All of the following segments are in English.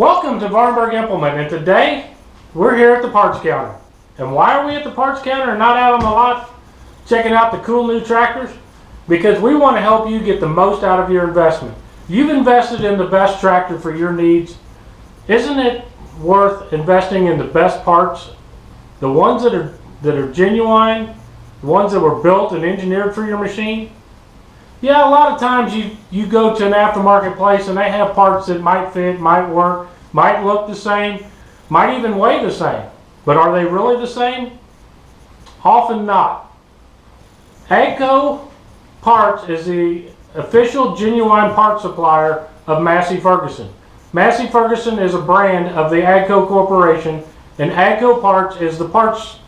Welcome to Vahrenberg Implement, and today we're here at the parts counter. And why are we at the parts counter and not out on the lot checking out the cool new tractors? Because we want to help you get the most out of your investment. You've invested in the best tractor for your needs. Isn't it worth investing in the best parts? The ones that are genuine, the ones that were built and engineered for your machine? Yeah, a lot of times you go to an aftermarket place and they have parts that might fit, might work, might look the same, might even weigh the same. But are they really the same? Often not. AGCO Parts is the official genuine parts supplier of Massey Ferguson. Massey Ferguson is a brand of the AGCO Corporation, and AGCO Parts is the parts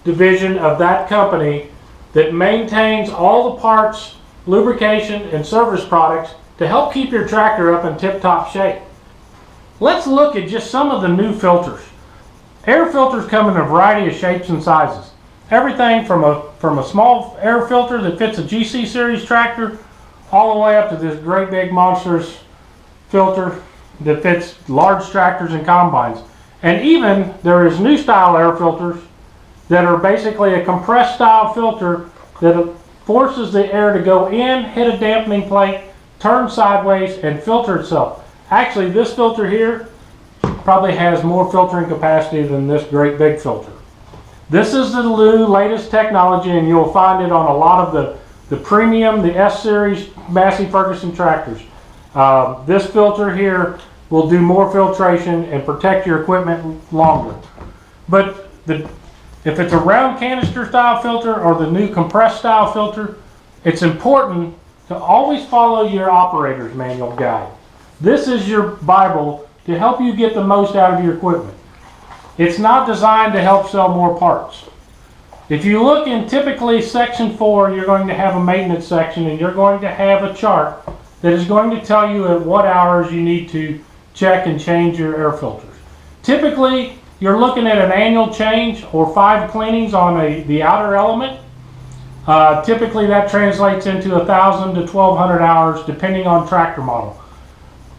division of that company that maintains all the parts, lubrication, and service products to help keep your tractor up in tip-top shape. Let's look at just some of the new filters. Air filters come in a variety of shapes and sizes. Everything from a small air filter that fits a GC series tractor all the way up to this great big monstrous filter that fits large tractors and combines. And even there is new style air filters that are basically a compressed style filter that forces the air to go in, hit a dampening plate, turn sideways, and filter itself. Actually, this filter here probably has more filtering capacity than this great big filter. This is the new latest technology, and you'll find it on a lot of the premium, the S-Series Massey Ferguson tractors. This filter here will do more filtration and protect your equipment longer. But if it's a round canister style filter or the new compressed style filter, it's important to always follow your operator's manual guide. This is your Bible to help you get the most out of your equipment. It's not designed to help sell more parts. If you look in typically section 4, you're going to have a maintenance section, and you're going to have a chart that is going to tell you at what hours you need to check and change your air filters. Typically, you're looking at an annual change or 5 cleanings on the outer element. Typically that translates into 1,000 to 1,200 hours depending on tractor model.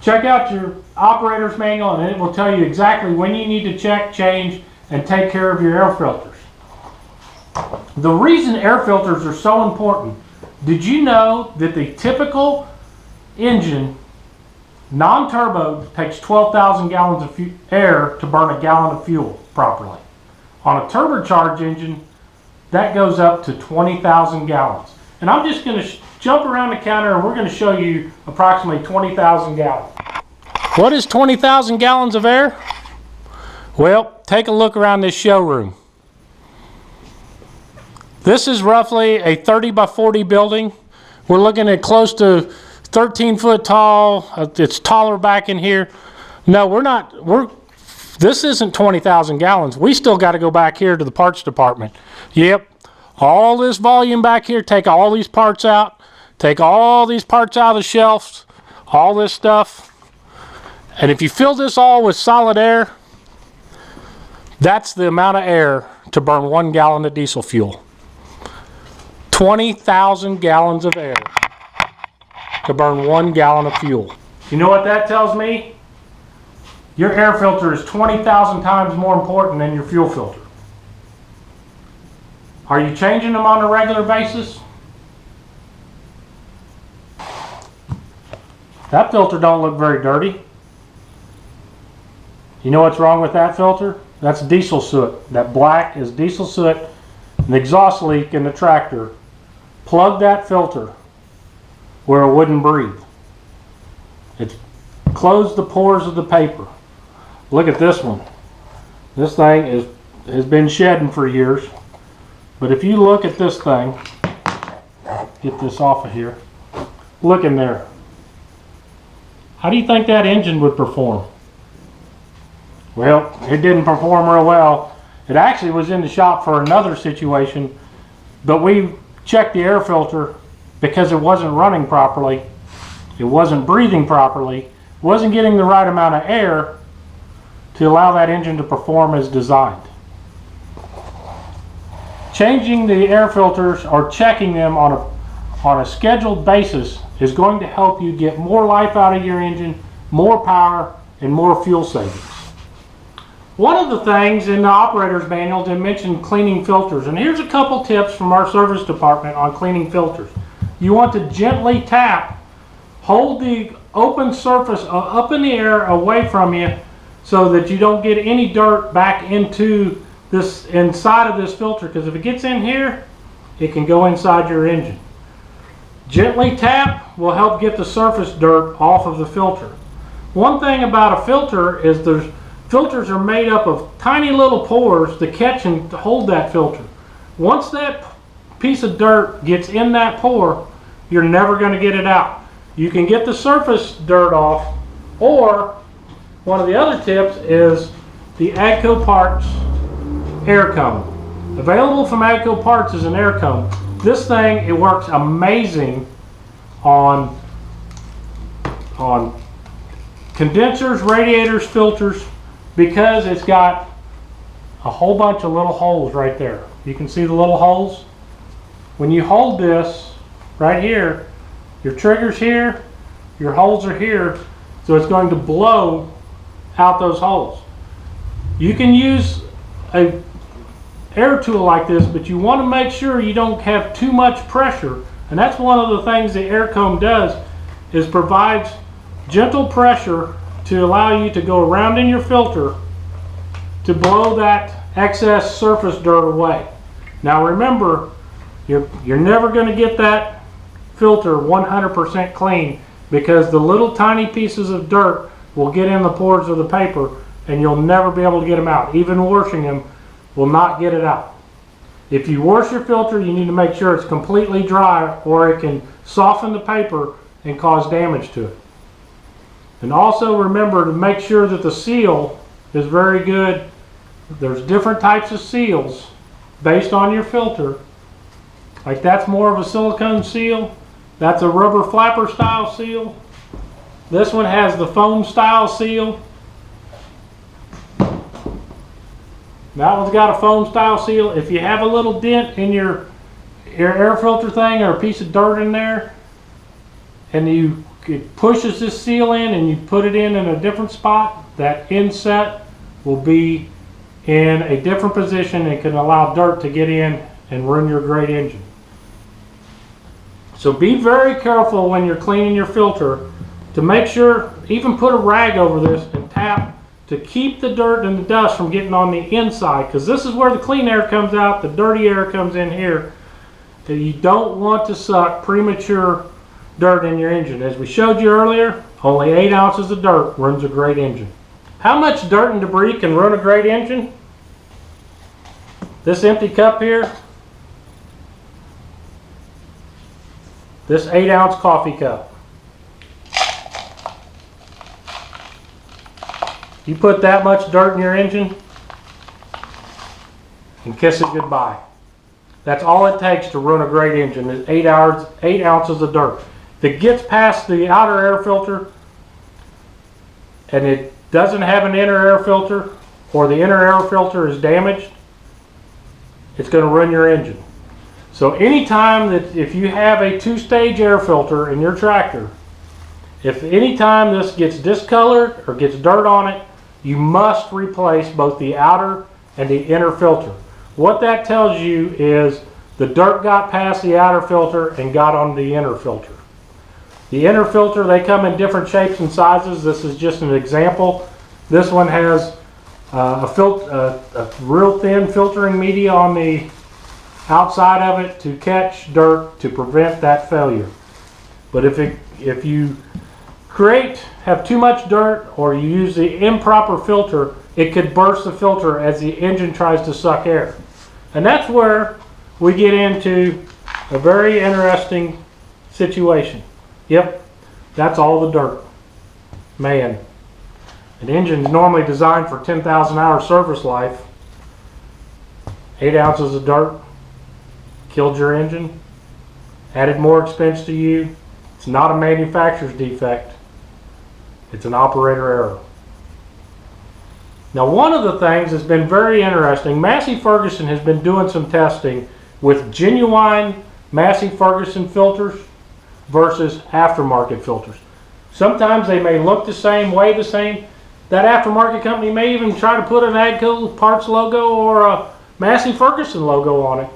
Check out your operator's manual and it will tell you exactly when you need to check, change, and take care of your air filters. The reason air filters are so important, did you know that the typical engine, non-turbo, takes 12,000 gallons of air to burn a gallon of fuel properly? On a turbocharged engine, that goes up to 20,000 gallons. And I'm just going to jump around the counter and we're going to show you approximately 20,000 gallons. What is 20,000 gallons of air? Well, take a look around this showroom. This is roughly a 30 by 40 building. We're looking at close to 13 foot tall. It's taller back in here. No, this isn't 20,000 gallons. We still got to go back here to the parts department. Yep. All this volume back here, take all these parts out. Take all these parts out of the shelves. All this stuff. And if you fill this all with solid air, that's the amount of air to burn 1 gallon of diesel fuel. 20,000 gallons of air to burn 1 gallon of fuel. You know what that tells me? Your air filter is 20,000 times more important than your fuel filter. Are you changing them on a regular basis? That filter don't look very dirty. You know what's wrong with that filter? That's diesel soot. That black is diesel soot, an exhaust leak in the tractor. Plug that filter where it wouldn't breathe. It's closed the pores of the paper. Look at this one. This thing has been shedding for years. But if you look at this thing, get this off of here, look in there. How do you think that engine would perform? Well, it didn't perform real well. It actually was in the shop for another situation, but we checked the air filter because it wasn't running properly, it wasn't breathing properly, it wasn't getting the right amount of air to allow that engine to perform as designed. Changing the air filters or checking them on a scheduled basis is going to help you get more life out of your engine, more power, and more fuel savings. One of the things in the operator's manual they mentioned cleaning filters, and here's a couple tips from our service department on cleaning filters. You want to gently tap, hold the open surface up in the air away from you so that you don't get any dirt back into this inside of this filter, because if it gets in here, it can go inside your engine. Gently tap will help get the surface dirt off of the filter. One thing about a filter is filters are made up of tiny little pores to catch and to hold that filter. Once that piece of dirt gets in that pore, you're never going to get it out. You can get the surface dirt off, or one of the other tips is the AGCO Parts air cone. Available from AGCO Parts is an air cone. This thing, it works amazing on condensers, radiators, filters, because it's got a whole bunch of little holes right there. You can see the little holes. When you hold this right here, your trigger's here, your holes are here, so it's going to blow out those holes. You can use a air tool like this, but you want to make sure you don't have too much pressure, and that's one of the things the air cone does, is provides gentle pressure to allow you to go around in your filter to blow that excess surface dirt away. Now remember, you're never going to get that filter 100% clean, because the little tiny pieces of dirt will get in the pores of the paper and you'll never be able to get them out. Even washing them will not get it out. If you wash your filter, you need to make sure it's completely dry, or it can soften the paper and cause damage to it. And also remember to make sure that the seal is very good. There's different types of seals based on your filter. Like that's more of a silicone seal. That's a rubber flapper style seal. This one has the foam style seal. That one's got a foam style seal. If you have a little dent in your air filter thing, or a piece of dirt in there, and it pushes this seal in and you put it in a different spot, that inset will be in a different position and can allow dirt to get in and ruin your great engine. So be very careful when you're cleaning your filter to make sure, even put a rag over this and tap to keep the dirt and the dust from getting on the inside, because this is where the clean air comes out, the dirty air comes in here. So you don't want to suck premature dirt in your engine. As we showed you earlier, only 8 ounces of dirt ruins a great engine. How much dirt and debris can ruin a great engine? This empty cup here, this 8-ounce coffee cup. You put that much dirt in your engine and kiss it goodbye. That's all it takes to ruin a great engine, is 8 ounces of dirt. If it gets past the outer air filter and it doesn't have an inner air filter, or the inner air filter is damaged, it's going to ruin your engine. So anytime that, if you have a 2-stage air filter in your tractor, if anytime this gets discolored or gets dirt on it, you must replace both the outer and the inner filter. What that tells you is the dirt got past the outer filter and got on the inner filter. The inner filter, they come in different shapes and sizes. This is just an example. This one has a real thin filtering media on the outside of it to catch dirt to prevent that failure. But if you have too much dirt, or you use the improper filter, it could burst the filter as the engine tries to suck air. And that's where we get into a very interesting situation. Yep, that's all the dirt. Man, an engine is normally designed for 10,000 hour service life. 8 ounces of dirt killed your engine, added more expense to you. It's not a manufacturer's defect. It's an operator error. Now, one of the things that's been very interesting, Massey Ferguson has been doing some testing with genuine Massey Ferguson filters versus aftermarket filters. Sometimes they may look the same, weigh the same, That aftermarket company may even try to put an AGCO parts logo or a Massey Ferguson logo on it.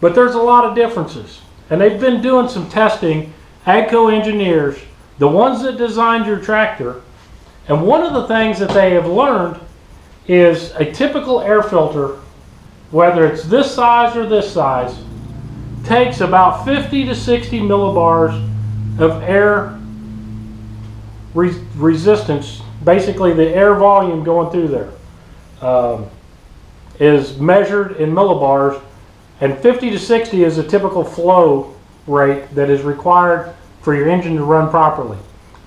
But there's a lot of differences. And they've been doing some testing, AGCO engineers, the ones that designed your tractor. And one of the things that they have learned is a typical air filter, whether it's this size or this size, takes about 50 to 60 millibars of air resistance. Basically the air volume going through there is measured in millibars, and 50 to 60 is a typical flow rate that is required for your engine to run properly.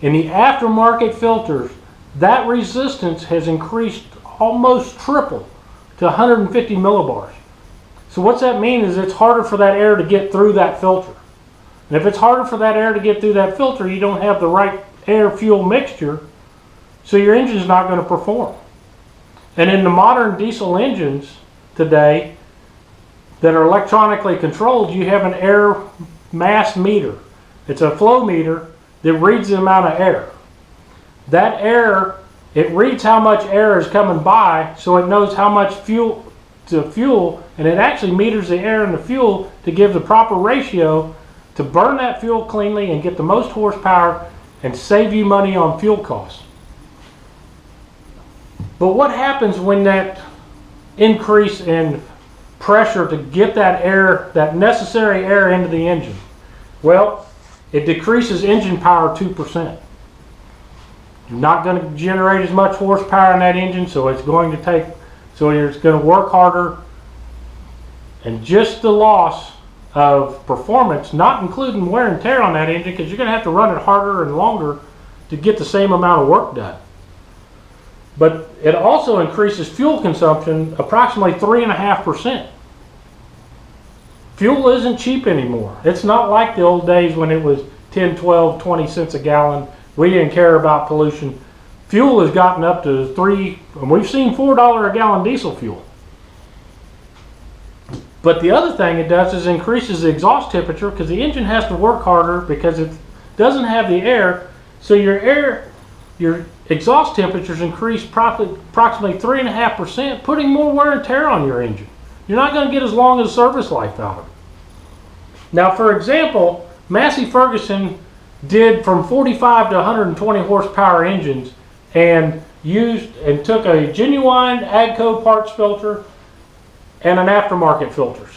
In the aftermarket filters, that resistance has increased almost triple to 150 millibars. So what's that mean is it's harder for that air to get through that filter. And if it's harder for that air to get through that filter, you don't have the right air-fuel mixture, so your engine's not going to perform. And in the modern diesel engines today that are electronically controlled, you have an air mass meter. It's a flow meter that reads the amount of air. That air, it reads how much air is coming by, so it knows how much fuel to fuel, and it actually meters the air and the fuel to give the proper ratio to burn that fuel cleanly and get the most horsepower and save you money on fuel costs. But what happens when that increase in pressure to get that air, that necessary air into the engine? Well, it decreases engine power 2%. You're not going to generate as much horsepower in that engine, so it's going to work harder, and just the loss of performance, not including wear and tear on that engine, because you're going to have to run it harder and longer to get the same amount of work done. But it also increases fuel consumption approximately 3.5%. Fuel isn't cheap anymore. It's not like the old days when it was 10, 12, 20 cents a gallon. We didn't care about pollution. Fuel has gotten up to and we've seen $4 a gallon diesel fuel. But the other thing it does is increases the exhaust temperature, because the engine has to work harder because it doesn't have the air. So your exhaust temperatures increase approximately 3.5%, putting more wear and tear on your engine. You're not going to get as long as service life out of it. Now, for example, Massey Ferguson did from 45 to 120 horsepower engines and took a genuine AGCO parts filter and an aftermarket filter.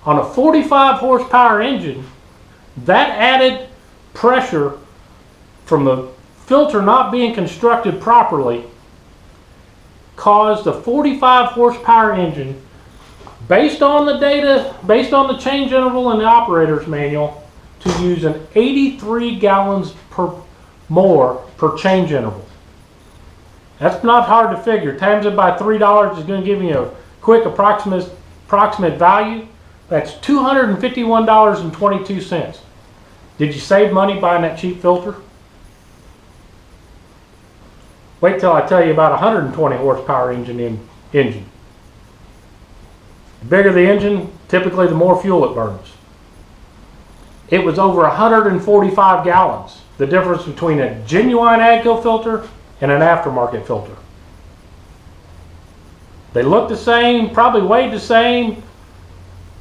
On a 45 horsepower engine, that added pressure from the filter not being constructed properly caused a 45 horsepower engine, based on the data, based on the change interval in the operator's manual, to use an 83 gallons more per change interval. That's not hard to figure. Times it by $3 is going to give you a quick approximate value. That's $251.22. Did you save money buying that cheap filter? Wait till I tell you about a 120 horsepower engine. The bigger the engine, typically the more fuel it burns. It was over 145 gallons, the difference between a genuine AGCO filter and an aftermarket filter. They looked the same, probably weighed the same.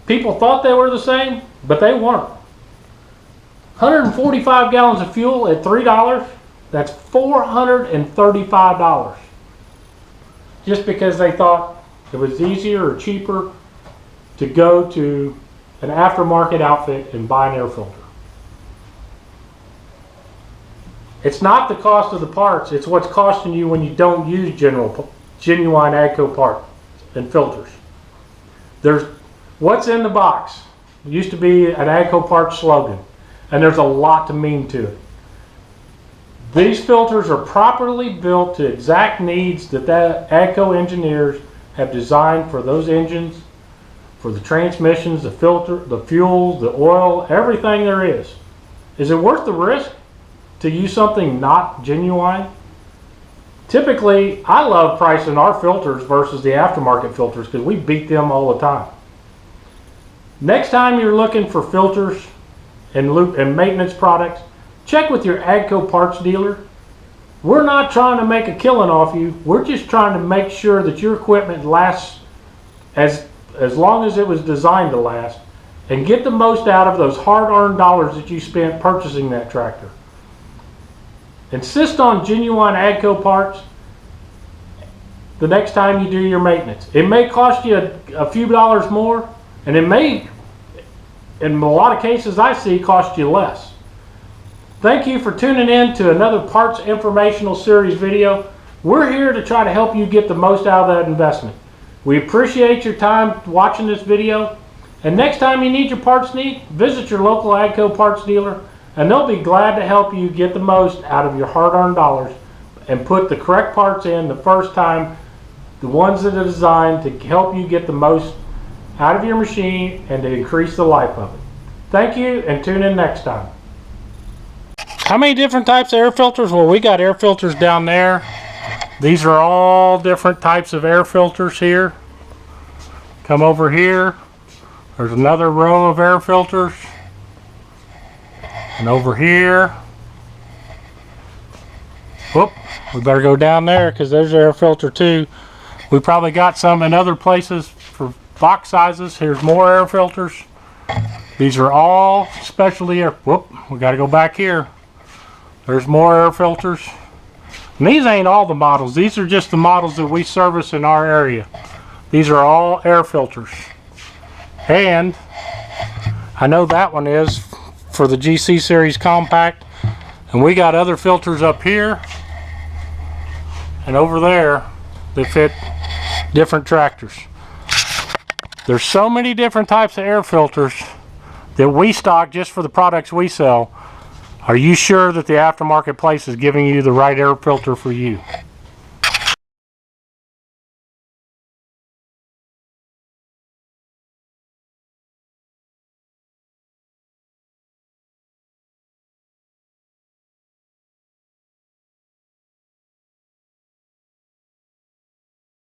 People thought they were the same, but they weren't. 145 gallons of fuel at $3, that's $435. Just because they thought it was easier or cheaper to go to an aftermarket outfit and buy an air filter. It's not the cost of the parts, it's what's costing you when you don't use genuine AGCO parts and filters. There's what's in the box. It used to be an AGCO parts slogan, and there's a lot to mean to it. These filters are properly built to exact needs that AGCO engineers have designed for those engines, for the transmissions, the filter, the fuel, the oil, everything there is. Is it worth the risk to use something not genuine? Typically, I love pricing our filters versus the aftermarket filters because we beat them all the time. Next time you're looking for filters and maintenance products, check with your AGCO parts dealer we're not trying to make a killing off you. We're just trying to make sure that your equipment lasts as long as it was designed to last, and get the most out of those hard-earned dollars that you spent purchasing that tractor. Insist on genuine AGCO parts the next time you do your maintenance. It may cost you a few dollars more, and it may, in a lot of cases I see, cost you less. Thank you for tuning in to another parts informational series video. We're here to try to help you get the most out of that investment. We appreciate your time watching this video, and next time you need your parts need, visit your local AGCO parts dealer, and they'll be glad to help you get the most out of your hard-earned dollars and put the correct parts in the first time, the ones that are designed to help you get the most out of your machine and to increase the life of it. Thank you, and tune in next time. How many different types of air filters? Well, we got air filters down there. These are all different types of air filters here. Come over here. There's another row of air filters. And over here. Whoop, we better go down there because there's air filter too. We probably got some in other places for box sizes. Here's more air filters. These are all specialty air. Whoop, we got to go back here. There's more air filters. And these ain't all the models. These are just the models that we service in our area. These are all air filters. And I know that one is for the GC series compact. And we got other filters up here and over there that fit different tractors. There's so many different types of air filters that we stock just for the products we sell. Are you sure that the aftermarket place is giving you the right air filter for you?